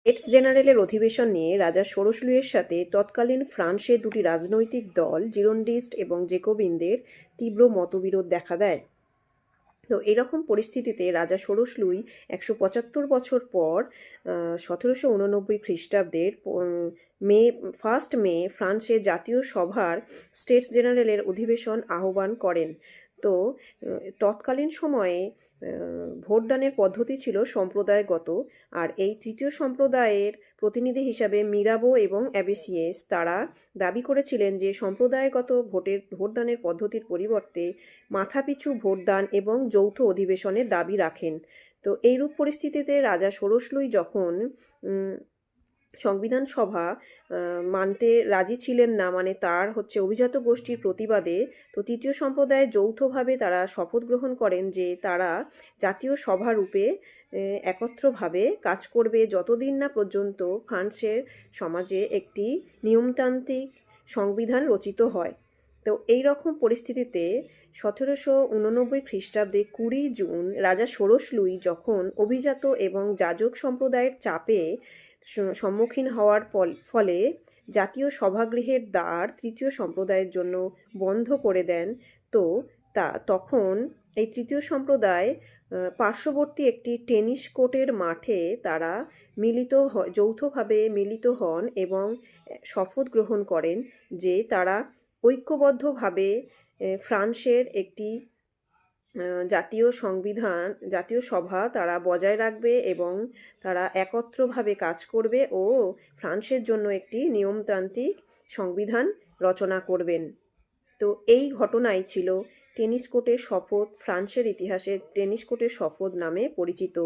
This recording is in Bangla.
স্টেটস জেনারেলের অধিবেশন নিয়ে রাজা ষোড়শ লুইয়ের সাথে তৎকালীন ফ্রান্সের দুটি রাজনৈতিক দল জিরোন্ডিস্ট এবং জেকোবিনদের তীব্র মতবিরোধ দেখা দেয়। তো এরকম পরিস্থিতিতে রাজা ষোড়শ লুই 175 বছর পর 1789 খ্রিস্টাব্দের মে 1 মে ফ্রান্সের জাতীয় সভার স্টেটস জেনারেলের অধিবেশন আহ্বান করেন। তো তৎকালীন সময়ে ভোটদানের পদ্ধতি ছিল সম্প্রদায়গত, আর এই তৃতীয় সম্প্রদায়ের প্রতিনিধি হিসাবে মিরাবো এবং অ্যাবেসিয়েস তারা দাবি করেছিলেন যে সম্প্রদায়গত ভোটদানের পদ্ধতির পরিবর্তে মাথাপিছু ভোটদান এবং যৌথ অধিবেশনের দাবি রাখেন। তো এইরূপ পরিস্থিতিতে রাজা ষোড়শ লুই যখন সংবিধান সভা মানতে রাজি ছিলেন না, মানে তার অভিজাত গোষ্ঠীর প্রতিবাদে, তো তৃতীয় সম্প্রদায় যৌথভাবে তারা শপথ গ্রহণ করেন যে তারা জাতীয় সভা রূপে একত্রভাবে কাজ করবে যতদিন না পর্যন্ত ফ্রান্সের সমাজে একটি নিয়মতান্ত্রিক সংবিধান রচিত হয়। তো এই রকম পরিস্থিতিতে 1789 খ্রিস্টাব্দে 20 জুন রাজা ষোড়শ লুই যখন অভিজাত এবং যাজক সম্প্রদায়ের চাপে সম্মুখীন হওয়ার ফলে জাতীয় সভাগৃহের দ্বার তৃতীয় সম্প্রদায়ের জন্য বন্ধ করে দেন, তো তখন এই তৃতীয় সম্প্রদায় পার্শ্ববর্তী একটি টেনিস কোর্টের মাঠে তারা যৌথভাবে মিলিত হন এবং শপথ গ্রহণ করেন যে তারা ঐক্যবদ্ধভাবে ফ্রান্সের একটি জাতীয় সভা তারা বজায় রাখবে এবং তারা একত্রভাবে কাজ করবে ও ফ্রান্সের জন্য একটি নিয়মতান্ত্রিক সংবিধান রচনা করবেন। তো এই ঘটনাই ছিল টেনিস কোর্টের শপথ, ফ্রান্সের ইতিহাসে টেনিস কোর্টের শপথ নামে পরিচিত।